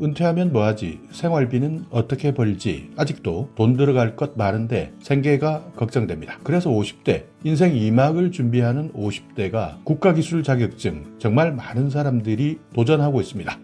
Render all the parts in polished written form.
은퇴하면 뭐하지? 생활비는 어떻게 벌지? 아직도 돈 들어갈 것 많은데 생계가 걱정됩니다. 그래서 50대, 인생 2막을 준비하는 50대가 국가기술 자격증 정말 많은 사람들이 도전하고 있습니다.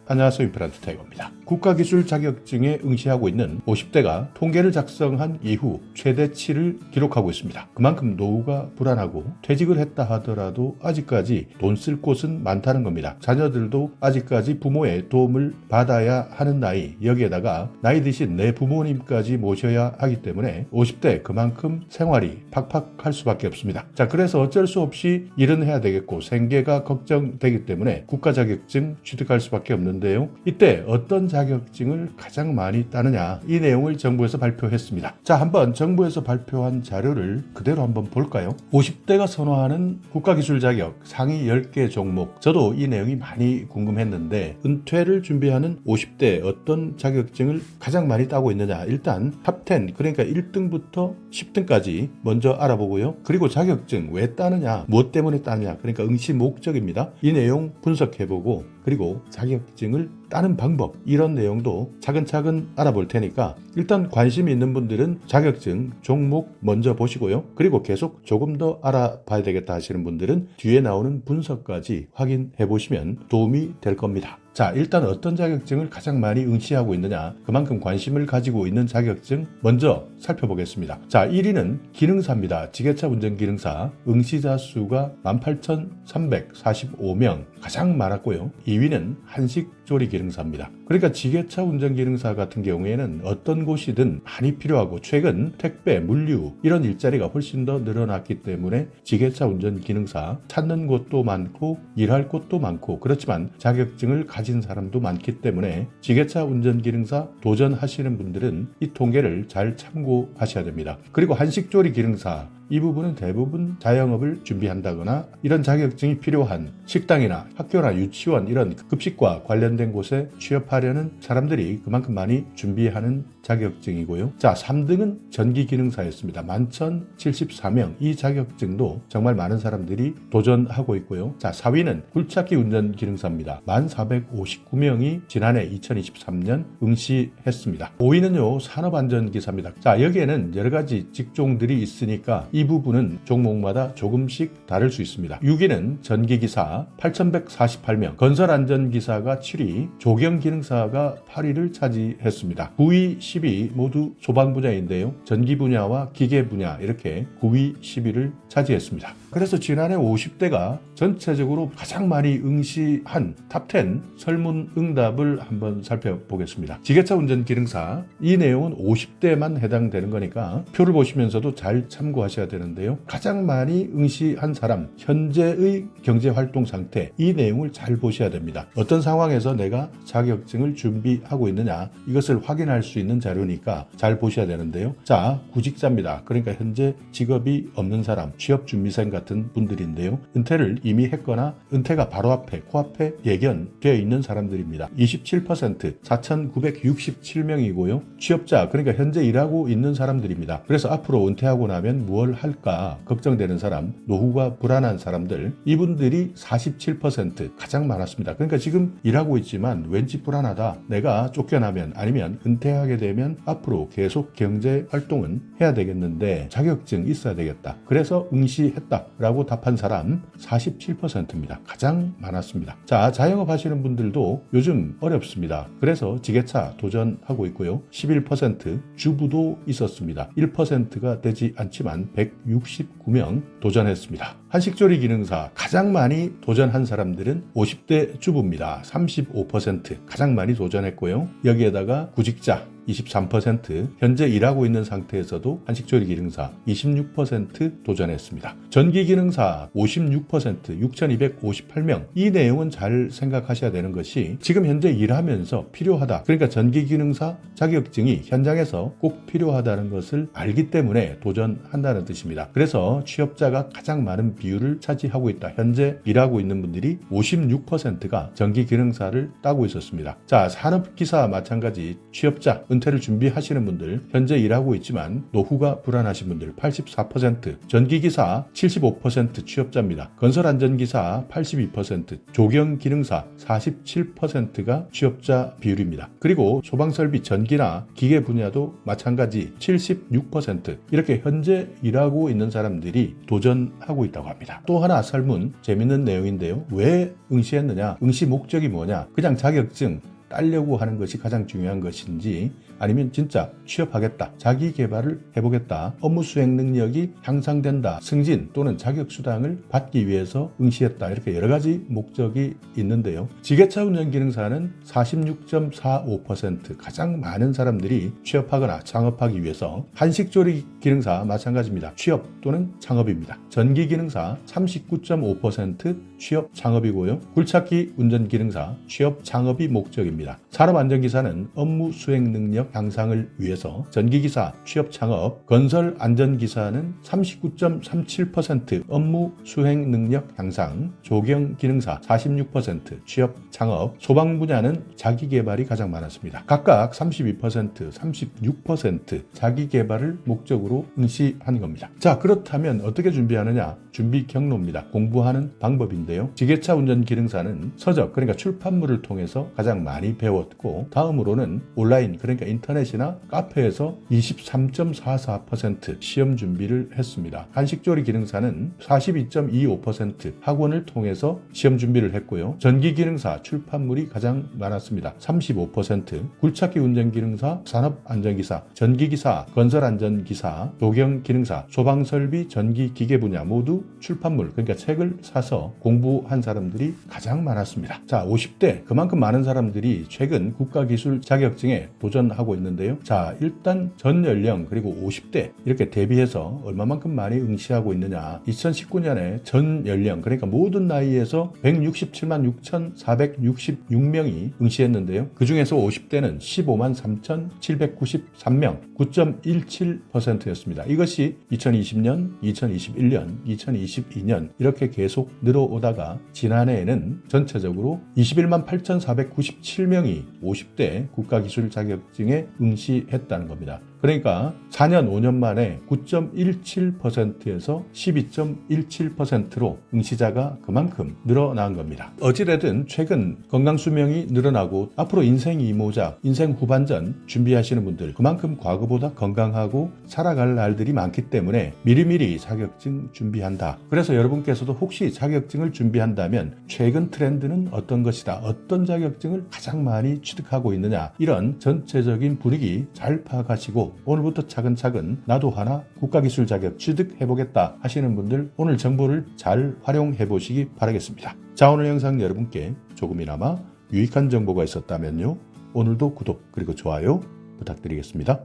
안녕하세요. 임플란트 타이거입니다. 국가기술 자격증에 응시하고 있는 50대가 통계를 작성한 이후 최대치를 기록하고 있습니다. 그만큼 노후가 불안하고 퇴직을 했다 하더라도 아직까지 돈 쓸 곳은 많다는 겁니다. 자녀들도 아직까지 부모의 도움을 받아야 하는 나이, 여기에다가 나이 드신 내 부모님까지 모셔야 하기 때문에 50대 그만큼 생활이 팍팍할 수밖에 없습니다. 자, 그래서 어쩔 수 없이 일은 해야 되겠고 생계가 걱정되기 때문에 국가 자격증 취득할 수밖에 없는데요. 이때 어떤 자격증을 가장 많이 따느냐, 이 내용을 정부에서 발표했습니다. 자, 한번 정부에서 발표한 자료를 그대로 한번 볼까요? 50대가 선호하는 국가기술 자격 상위 10개 종목, 저도 이 내용이 많이 궁금했는데 은퇴를 준비하는 50대 어떤 자격증을 가장 많이 따고 있느냐, 일단 탑10, 그러니까 1등부터 10등까지 먼저 알아보고요. 그리고 자격증 왜 따느냐, 무엇 때문에 따느냐, 그러니까 응시 목적입니다. 이 내용 분석해보고 그리고 자격증을 따는 방법, 이런 내용도 차근차근 알아볼 테니까 일단 관심 있는 분들은 자격증 종목 먼저 보시고요. 그리고 계속 조금 더 알아봐야 되겠다 하시는 분들은 뒤에 나오는 분석까지 확인해 보시면 도움이 될 겁니다. 자, 일단 어떤 자격증을 가장 많이 응시하고 있느냐, 그만큼 관심을 가지고 있는 자격증 먼저 살펴보겠습니다. 자, 1위는 기능사입니다. 지게차 운전기능사 응시자 수가 18,345명, 가장 많았고요. 2위는 한식조리기능사입니다. 그러니까 지게차 운전기능사 같은 경우에는 어떤 곳이든 많이 필요하고 최근 택배, 물류 이런 일자리가 훨씬 더 늘어났기 때문에 지게차 운전기능사 찾는 곳도 많고 일할 곳도 많고, 그렇지만 자격증을 가진 사람도 많기 때문에 지게차 운전기능사 도전하시는 분들은 이 통계를 잘 참고하셔야 됩니다. 그리고 한식조리기능사, 이 부분은 대부분 자영업을 준비한다거나 이런 자격증이 필요한 식당이나 학교나 유치원 이런 급식과 관련된 곳에 취업하려는 사람들이 그만큼 많이 준비하는 자격증이고요. 자, 3등은 전기기능사였습니다. 11,074명, 이 자격증도 정말 많은 사람들이 도전하고 있고요. 자, 4위는 굴착기 운전기능사입니다. 1,459명이 지난해 2023년 응시했습니다. 5위는요, 산업안전기사입니다. 자, 여기에는 여러 가지 직종들이 있으니까 이 부분은 종목마다 조금씩 다를 수 있습니다. 6위는 전기기사 8,148명, 건설안전기사가 7위, 조경기능사가 8위를 차지했습니다. 9위, 10위 모두 소방 분야인데요. 전기 분야와 기계 분야 이렇게 9위, 10위를 차지했습니다. 그래서 지난해 50대가 전체적으로 가장 많이 응시한 탑10 설문응답을 한번 살펴보겠습니다. 지게차 운전기능사, 이 내용은 50대만 해당되는 거니까 표를 보시면서도 잘 참고하셔야 되는데요. 가장 많이 응시한 사람, 현재의 경제활동 상태, 이 내용을 잘 보셔야 됩니다. 어떤 상황에서 내가 자격증을 준비하고 있느냐, 이것을 확인할 수 있는 자료니까 잘 보셔야 되는데요. 자, 구직자입니다. 그러니까 현재 직업이 없는 사람, 취업준비생 같은 분들인데요. 은퇴를 이미 했거나 은퇴가 바로 앞에, 코앞에 예견되어 있는 사람들입니다. 27%, 4,967명이고요. 취업자, 그러니까 현재 일하고 있는 사람들입니다. 그래서 앞으로 은퇴하고 나면 무엇을 할까 걱정되는 사람, 노후가 불안한 사람들, 이분들이 47%, 가장 많았습니다. 그러니까 지금 일하고 있지만 왠지 불안하다, 내가 쫓겨나면 아니면 은퇴하게 되면 앞으로 계속 경제 활동은 해야 되겠는데 자격증 있어야 되겠다, 그래서 응시했다 라고 답한 사람 47%입니다. 가장 많았습니다. 자, 자영업 하시는 분들도 요즘 어렵습니다. 그래서 지게차 도전하고 있고요. 11%, 주부도 있었습니다. 1%가 되지 않지만 169명 도전했습니다. 한식조리 기능사, 가장 많이 도전한 사람들은 50대 주부입니다. 35%, 가장 많이 도전했고요. 여기에다가 구직자 23%, 현재 일하고 있는 상태에서도 한식조리 기능사 26% 도전했습니다. 전기 기능사 56%, 6,258명. 이 내용은 잘 생각하셔야 되는 것이 지금 현재 일하면서 필요하다, 그러니까 전기 기능사 자격증이 현장에서 꼭 필요하다는 것을 알기 때문에 도전한다는 뜻입니다. 그래서 취업자가 가장 많은 비율을 차지하고 있다. 현재 일하고 있는 분들이 56%가 전기기능사를 따고 있었습니다. 자, 산업기사 마찬가지 취업자, 은퇴를 준비하시는 분들, 현재 일하고 있지만 노후가 불안하신 분들 84%, 전기기사 75% 취업자입니다. 건설안전기사 82%, 조경기능사 47%가 취업자 비율입니다. 그리고 소방설비, 전기나 기계 분야도 마찬가지 76%, 이렇게 현재 일하고 있는 사람들이 도전하고 있다고 합니다. 또 하나 설문, 재밌는 내용인데요. 왜 응시했느냐? 응시 목적이 뭐냐? 그냥 자격증 따려고 하는 것이 가장 중요한 것인지, 아니면 진짜 취업하겠다, 자기 개발을 해보겠다, 업무 수행 능력이 향상된다, 승진 또는 자격수당을 받기 위해서 응시했다, 이렇게 여러 가지 목적이 있는데요. 지게차 운전기능사는 46.45%, 가장 많은 사람들이 취업하거나 창업하기 위해서. 한식조리 기능사 마찬가지입니다. 취업 또는 창업입니다. 전기기능사 39.5% 취업 창업이고요. 굴착기 운전기능사 취업 창업이 목적입니다. 산업안전기사는 업무 수행 능력 향상을 위해서. 전기기사 취업 창업. 건설안전기사는 39.37% 업무 수행 능력 향상. 조경기능사 46% 취업 창업. 소방 분야는 자기개발이 가장 많았습니다. 각각 32%, 36% 자기개발을 목적으로 응시한 겁니다. 자, 그렇다면 어떻게 준비하느냐? 준비 경로입니다. 공부하는 방법인데요. 지게차 운전기능사는 서적, 그러니까 출판물을 통해서 가장 많이 배웠고, 다음으로는 온라인, 그러니까 인터넷이나 카페에서 23.44% 시험 준비를 했습니다. 한식조리 기능사는 42.25% 학원을 통해서 시험 준비를 했고요. 전기기능사 출판물이 가장 많았습니다. 35%, 굴착기 운전기능사, 산업안전기사, 전기기사, 건설안전기사, 조경기능사, 소방설비, 전기기계 분야 모두 출판물, 그러니까 책을 사서 공부한 사람들이 가장 많았습니다. 자, 50대, 그만큼 많은 사람들이 최근 국가기술 자격증에 도전하고 있는데요. 자, 일단 전 연령 그리고 50대 이렇게 대비해서 얼마만큼 많이 응시하고 있느냐. 2019년에 전 연령, 그러니까 모든 나이에서 167만 6,466명이 응시했는데요. 그 중에서 50대는 15만 3,793명, 9.17%였습니다. 이것이 2020년, 2021년, 2022년 이렇게 계속 늘어오다가 지난해에는 전체적으로 21만 8,497명이 50대 국가기술 자격증에 응시했다는 겁니다. 그러니까 4년, 5년 만에 9.17%에서 12.17%로 응시자가 그만큼 늘어난 겁니다. 어찌되든 최근 건강수명이 늘어나고 앞으로 인생 이모작, 인생 후반전 준비하시는 분들, 그만큼 과거보다 건강하고 살아갈 날들이 많기 때문에 미리미리 자격증 준비한다. 그래서 여러분께서도 혹시 자격증을 준비한다면 최근 트렌드는 어떤 것이다, 어떤 자격증을 가장 많이 취득하고 있느냐, 이런 전체적인 분위기 잘 파악하시고 오늘부터 차근차근 나도 하나 국가기술 자격 취득해보겠다 하시는 분들, 오늘 정보를 잘 활용해 보시기 바라겠습니다. 자, 오늘 영상 여러분께 조금이나마 유익한 정보가 있었다면요, 오늘도 구독 그리고 좋아요 부탁드리겠습니다.